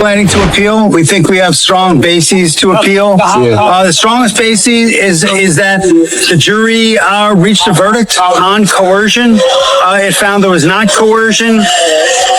Planning to appeal. We think we have strong bases to appeal. The strongest basis is that the jury reached a verdict on coercion. It found there was not coercion,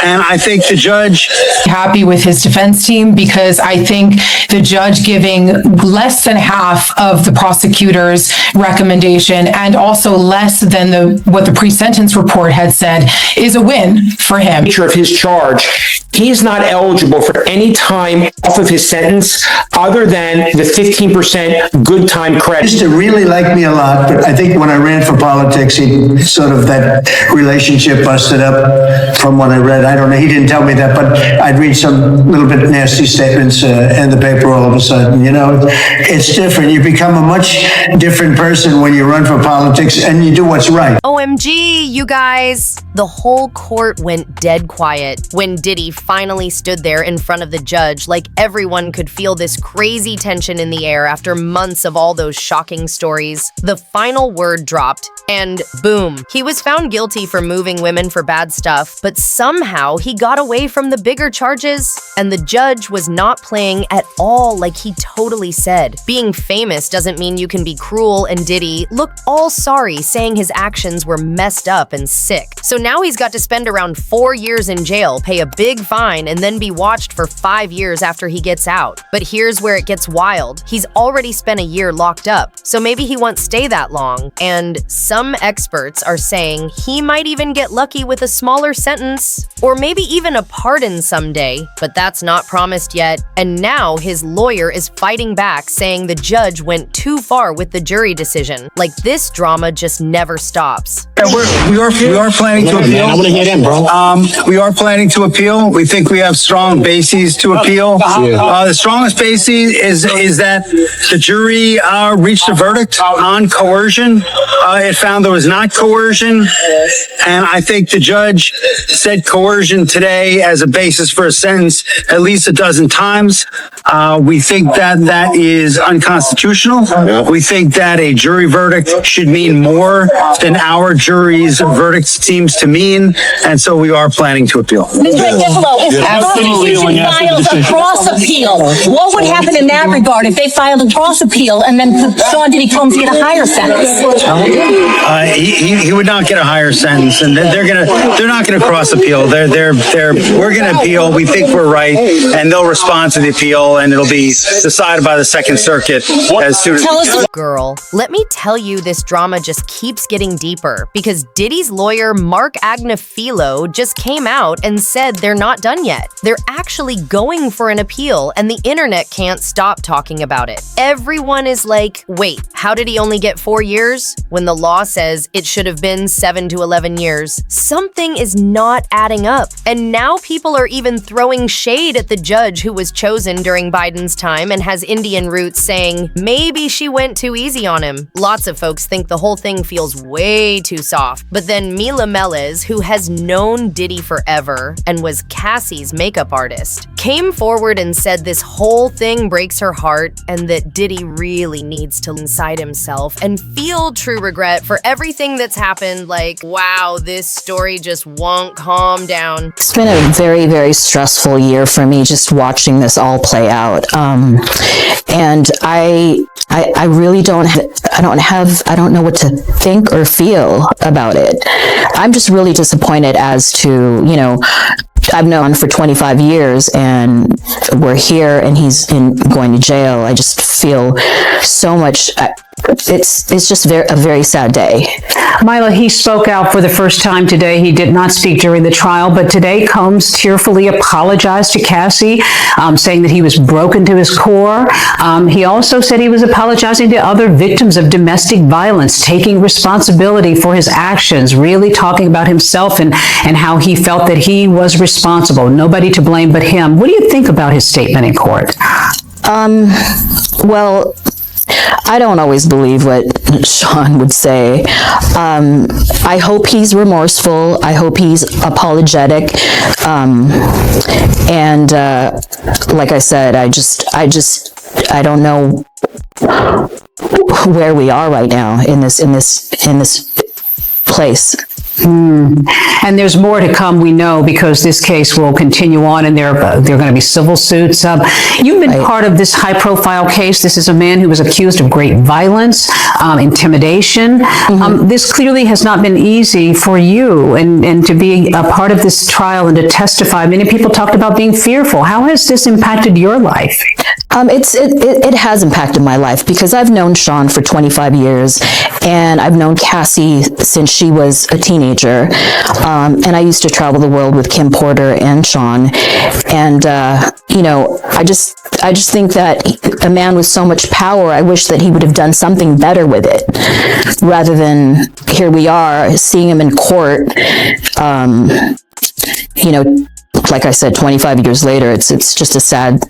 and I think the judge happy with his defense team because I think the judge giving less than half of the prosecutor's recommendation and also less than what the pre-sentence report had said is a win for him. Nature of his charge, he's not eligible for any time off of his sentence other than the 15% good time credit. He used to really like me a lot, but I think when I ran for politics, he sort of, that relationship busted up from what I read. I don't know, he didn't tell me that, but I'd read some little bit nasty statements in the paper all of a sudden, you know. It's different. You become a much different person when you run for politics and you do what's right. OMG, you guys. The whole court went dead quiet when Diddy finally stood there in front of the judge, like everyone could feel this crazy tension in the air after months of all those shocking stories. The final word dropped, and boom, he was found guilty for moving women for bad stuff, but somehow he got away from the bigger charges, and the judge was not playing at all like he totally said. Being famous doesn't mean you can be cruel, and Diddy looked all sorry, saying his actions were messed up and sick. So now he's got to spend around 4 years in jail, pay a big fine, and then be watched for 5 years after he gets out. But here's where it gets wild. He's already spent a year locked up, so maybe he won't stay that long, and some experts are saying he might even get lucky with a smaller sentence, or maybe even a pardon someday, but that's not promised yet. And now his lawyer is fighting back, saying the judge went too far with the jury decision. Like, this drama just never stops. we are planning to appeal. I want to hear them, bro. We are planning to appeal. We think we have strong bases to appeal. The strongest basis is that the jury reached a verdict on coercion. It found there was not coercion, and I think the judge said coercion today as a basis for a sentence at least a dozen times. We think that is unconstitutional. We think that a jury verdict should mean more than our jury's verdict seems to mean, and so we are planning to appeal. Mr. Diplo, if the prosecution files a cross appeal, what would happen in that regard if they filed a cross appeal and then Sean Diddy Combs get a higher sentence? He would not get a higher sentence, and they're not gonna cross appeal. We're gonna appeal. We think we're right, and they'll respond to the appeal, and it'll be decided by the Second Circuit as soon as. Girl, let me tell you, this drama just keeps getting deeper because Diddy's lawyer Mark Agnifilo just came out and said they're not done yet. They're actually going for an appeal, and the internet can't stop talking about it. Everyone is like, wait, how did he only get 4 years when the law says it should have been 7 to 11 years? Something is not adding up. And now people are even throwing shade at the judge who was chosen during Biden's time and has Indian roots, saying maybe she went too easy on him. Lots of folks think the whole thing feels way too soft. But then Mila Melez, who has known Diddy forever and was Cassie's makeup artist, came forward and said this whole thing breaks her heart and that Diddy really needs to inside himself and feel true regret for everything that's happened. Like, wow, this story just won't calm down. It's been a very, very stressful year for me just watching this all play out. And I really don't know what to think or feel about it. I'm just really disappointed as to, I've known for 25 years and we're here and he's going to jail. I just feel so much. It's just a very sad day. Mila, he spoke out for the first time today. He did not speak during the trial, but today Combs tearfully apologized to Cassie, saying that he was broken to his core. He also said he was apologizing to other victims of domestic violence, taking responsibility for his actions, really talking about himself and how he felt that he was responsible. Nobody to blame but him. What do you think about his statement in court? Well, I don't always believe what Sean would say. I hope he's remorseful. I hope he's apologetic. And like I said, I don't know where we are right now in this place. And there's more to come, we know, because this case will continue on and there are going to be civil suits. You've been part of this high-profile case. This is a man who was accused of great violence, intimidation. This clearly has not been easy for you, and to be a part of this trial and to testify. Many people talked about being fearful. How has this impacted your life? It has impacted my life because I've known Sean for 25 years and I've known Cassie since she was a teenager. And I used to travel the world with Kim Porter and Sean. And, I just think that a man with so much power, I wish that he would have done something better with it rather than here we are seeing him in court. Like I said, 25 years later, it's just a sad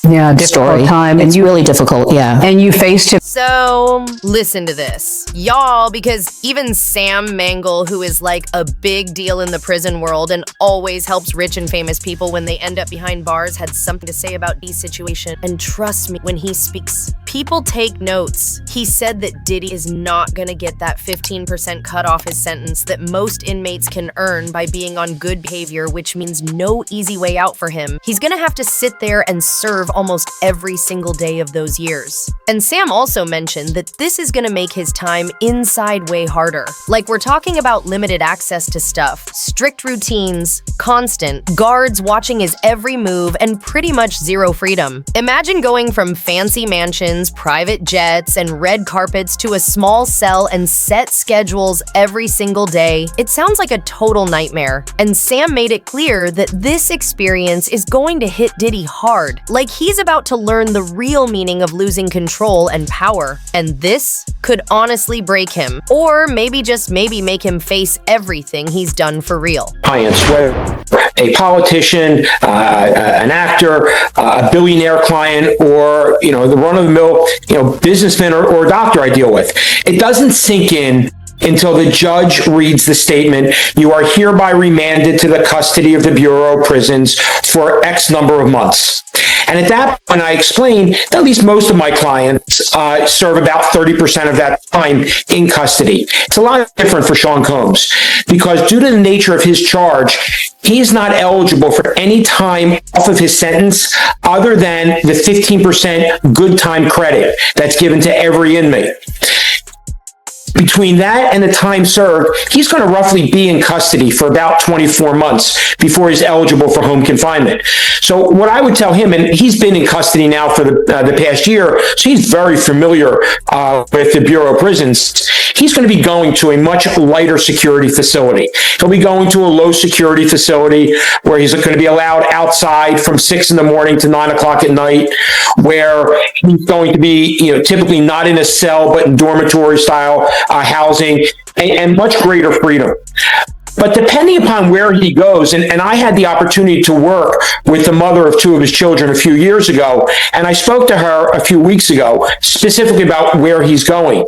difficult time. It's really difficult, yeah. And you faced him. So, listen to this. Y'all, because even Sam Mangle, who is like a big deal in the prison world and always helps rich and famous people when they end up behind bars, had something to say about Diddy's situation. And trust me, when he speaks, people take notes. He said that Diddy is not gonna get that 15% cut off his sentence that most inmates can earn by being on good behavior, which means no easy way out for him. He's gonna have to sit there and serve almost every single day of those years. And Sam also mentioned that this is gonna make his time inside way harder. Like, we're talking about limited access to stuff, strict routines, constant, guards watching his every move, and pretty much zero freedom. Imagine going from fancy mansions, private jets, and red carpets to a small cell and set schedules every single day. It sounds like a total nightmare. And Sam made it clear that this experience is going to hit Diddy hard. Like, he's about to learn the real meaning of losing control and power. And this could honestly break him. Or maybe just maybe make him face everything he's done for real. Clients, whether a politician, an actor, a billionaire client, or, the run-of-the-mill, businessman or doctor I deal with. It doesn't sink in until the judge reads the statement, "You are hereby remanded to the custody of the Bureau of Prisons for X number of months." And at that point, I explained that at least most of my clients serve about 30% of that time in custody. It's a lot different for Sean Combs because due to the nature of his charge, he's not eligible for any time off of his sentence other than the 15% good time credit that's given to every inmate. Between that and the time served, he's going to roughly be in custody for about 24 months before he's eligible for home confinement. So what I would tell him, and he's been in custody now for the past year, so he's very familiar with the Bureau of Prisons. He's going to be going to a much lighter security facility. He'll be going to a low security facility where he's going to be allowed outside from 6 a.m. to 9 o'clock at night, where he's going to be, typically not in a cell, but in dormitory style housing and much greater freedom. But depending upon where he goes, and I had the opportunity to work with the mother of 2 of his children a few years ago, and I spoke to her a few weeks ago specifically about where he's going.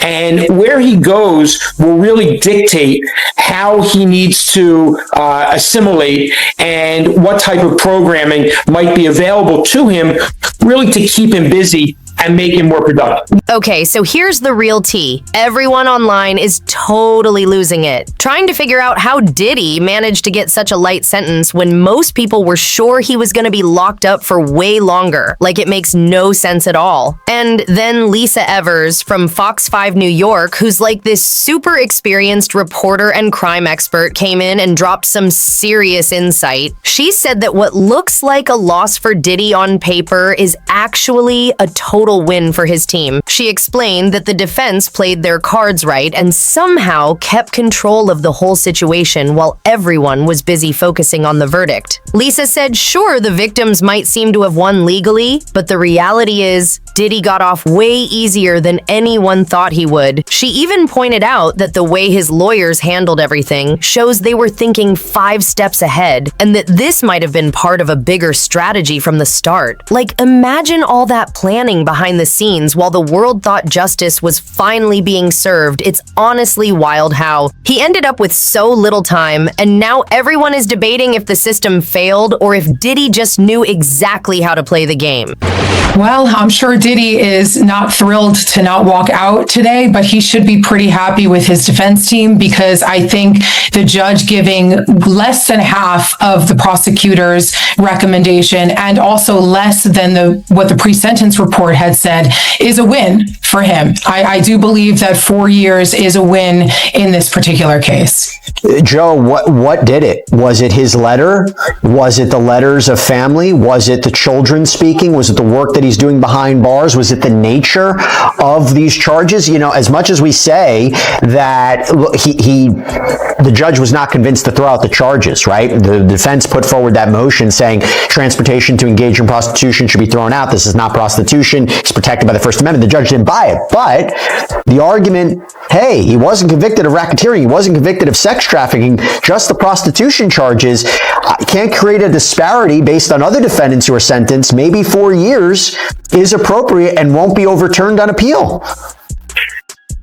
And where he goes will really dictate how he needs to assimilate and what type of programming might be available to him, really to keep him busy and make him more productive. Okay, so here's the real tea. Everyone online is totally losing it, trying to figure out how Diddy managed to get such a light sentence when most people were sure he was going to be locked up for way longer. Like, it makes no sense at all. And then Lisa Evers from Fox 5 New York, who's like this super experienced reporter and crime expert, came in and dropped some serious insight. She said that what looks like a loss for Diddy on paper is actually a total win for his team. She explained that the defense played their cards right and somehow kept control of the whole situation while everyone was busy focusing on the verdict. Lisa said, sure, the victims might seem to have won legally, but the reality is Diddy got off way easier than anyone thought he would. She even pointed out that the way his lawyers handled everything shows they were thinking 5 steps ahead, and that this might have been part of a bigger strategy from the start. Like, imagine all that planning behind the scenes while the world thought justice was finally being served. It's honestly wild how he ended up with so little time, and now everyone is debating if the system failed or if Diddy just knew exactly how to play the game. Well, I'm sure Diddy is not thrilled to not walk out today, but he should be pretty happy with his defense team, because I think the judge giving less than half of the prosecutor's recommendation and also less than what the pre-sentence report had said is a win for him. I do believe that 4 years is a win in this particular case. Joe, what did it? Was it his letter? Was it the letters of family? Was it the children speaking? Was it the work that he's doing behind bars? Was it the nature of these charges? You know, as much as we say that the judge was not convinced to throw out the charges, right? The defense put forward that motion saying transportation to engage in prostitution should be thrown out. This is not prostitution. It's protected by the First Amendment. The judge didn't buy it. But the argument, hey, he wasn't convicted of racketeering. He wasn't convicted of sex trafficking, just the prostitution charges. Can't create a disparity based on other defendants who are sentenced. Maybe 4 years is appropriate and won't be overturned on appeal.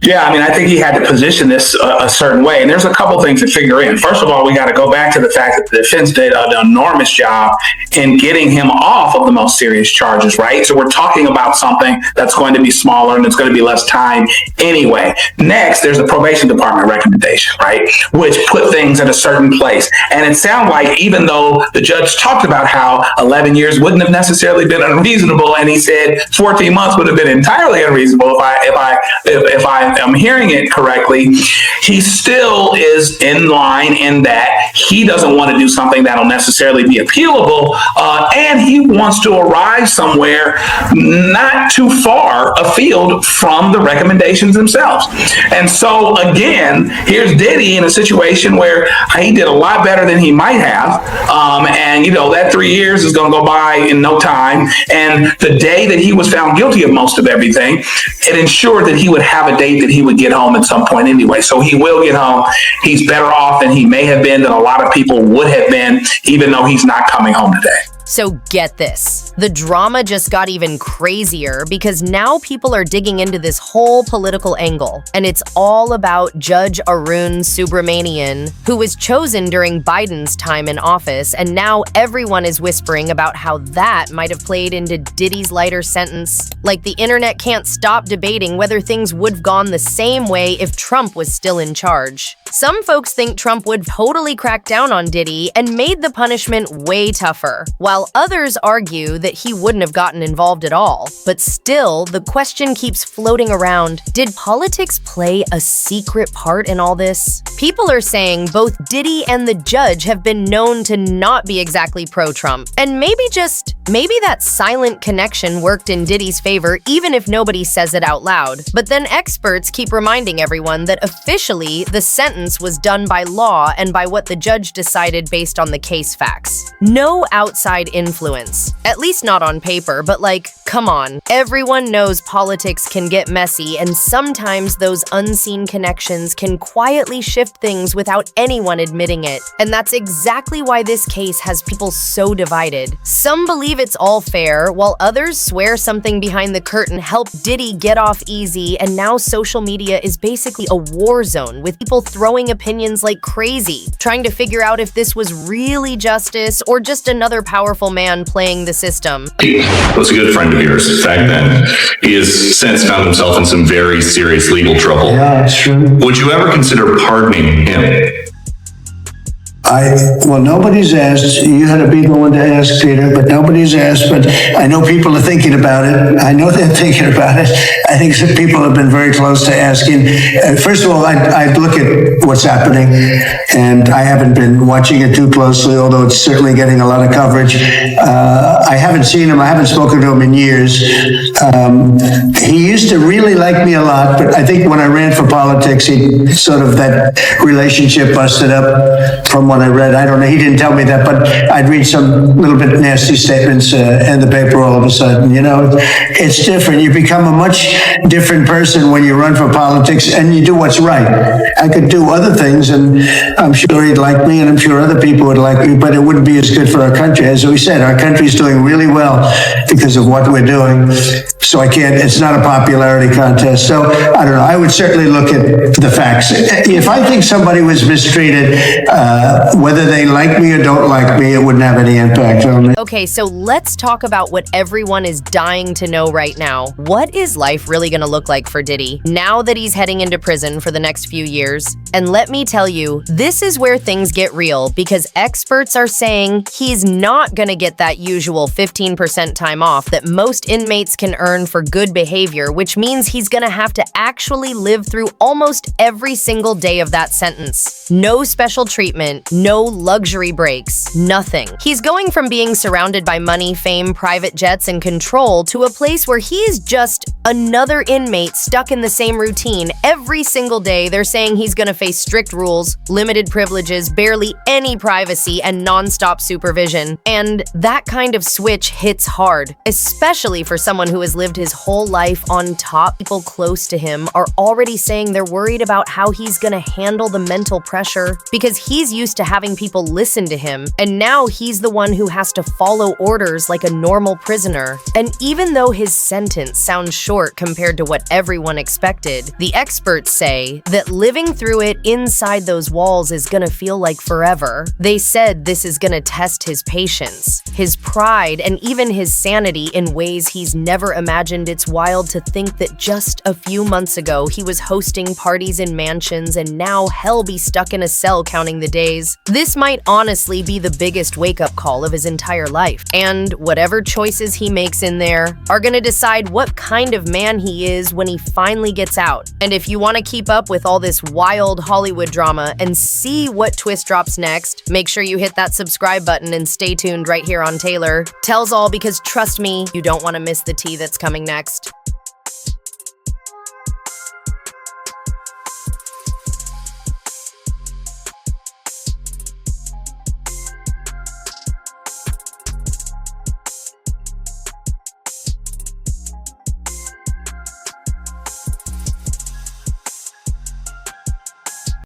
Yeah, I mean, I think he had to position this a certain way. And there's a couple things to figure in. First of all, we got to go back to the fact that the defense did an enormous job in getting him off of the most serious charges, right? So we're talking about something that's going to be smaller and it's going to be less time anyway. Next, there's the probation department recommendation, right? Which put things in a certain place. And it sounded like even though the judge talked about how 11 years wouldn't have necessarily been unreasonable, and he said 14 months would have been entirely unreasonable if I'm hearing it correctly, he still is in line in that he doesn't want to do something that'll necessarily be appealable, and he wants to arrive somewhere not too far afield from the recommendations themselves. And so again, here's Diddy in a situation where he did a lot better than he might have, and that 3 years is going to go by in no time. And the day that he was found guilty of most of everything, it ensured that he would have a date that he would get home at some point anyway. So he will get home. He's better off than he may have been, than a lot of people would have been, even though he's not coming home today. So get this, the drama just got even crazier because now people are digging into this whole political angle, and it's all about Judge Arun Subramanian, who was chosen during Biden's time in office, and now everyone is whispering about how that might have played into Diddy's lighter sentence. Like the internet can't stop debating whether things would have gone the same way if Trump was still in charge. Some folks think Trump would totally crack down on Diddy and made the punishment way tougher, while others argue that he wouldn't have gotten involved at all. But still, the question keeps floating around. Did politics play a secret part in all this? People are saying both Diddy and the judge have been known to not be exactly pro-Trump. And maybe that silent connection worked in Diddy's favor even if nobody says it out loud. But then experts keep reminding everyone that officially the sentence was done by law and by what the judge decided based on the case facts. No outside influence. At least not on paper, but come on. Everyone knows politics can get messy, and sometimes those unseen connections can quietly shift things without anyone admitting it. And that's exactly why this case has people so divided. Some believe it's all fair, while others swear something behind the curtain helped Diddy get off easy, and now social media is basically a war zone with people throwing opinions like crazy, trying to figure out if this was really justice or just another powerful man playing the system. He was a good friend of yours back then. He has since found himself in some very serious legal trouble. Yeah, that's true. Would you ever consider pardoning him? Well, nobody's asked. You had to be the one to ask, Peter, but nobody's asked. But I know people are thinking about it. I know they're thinking about it. I think some people have been very close to asking. First of all, I'd look at what's happening, and I haven't been watching it too closely, although it's certainly getting a lot of coverage. I haven't seen him. I haven't spoken to him in years. He used to really like me a lot, but I think when I ran for politics, that relationship busted up from what I read. I don't know. He didn't tell me that, but I'd read some little bit nasty statements in the paper all of a sudden. It's different. You become a much different person when you run for politics and you do what's right. I could do other things, and I'm sure he'd like me, and I'm sure other people would like me, but it wouldn't be as good for our country. As we said, our country's doing really well because of what we're doing. So it's not a popularity contest. So I don't know. I would certainly look at the facts. If I think somebody was mistreated, whether they like me or don't like me, it wouldn't have any impact on me. Okay, so let's talk about what everyone is dying to know right now. What is life really gonna look like for Diddy now that he's heading into prison for the next few years? And let me tell you, this is where things get real, because experts are saying he's not gonna get that usual 15% time off that most inmates can earn for good behavior, which means he's gonna have to actually live through almost every single day of that sentence. No special treatment, no luxury breaks, nothing. He's going from being surrounded by money, fame, private jets, and control to a place where he is just another inmate stuck in the same routine. Every single day, they're saying he's gonna face strict rules, limited privileges, barely any privacy, and nonstop supervision. And that kind of switch hits hard, especially for someone who has lived his whole life on top. People close to him are already saying they're worried about how he's gonna handle the mental pressure, because he's used to having people listen to him, and now he's the one who has to follow orders like a normal prisoner. And even though his sentence sounds short compared to what everyone expected, the experts say that living through it inside those walls is gonna feel like forever. They said this is gonna test his patience, his pride, and even his sanity in ways he's never imagined. It's wild to think that just a few months ago he was hosting parties in mansions, and now he'll be stuck in a cell counting the days. This might honestly be the biggest wake-up call of his entire life. And whatever choices he makes in there are gonna decide what kind of man he is when he finally gets out. And if you want to keep up with all this wild Hollywood drama and see what twist drops next, make sure you hit that subscribe button and stay tuned right here on Taylor Tells All, because trust me, you don't want to miss the tea that's coming next.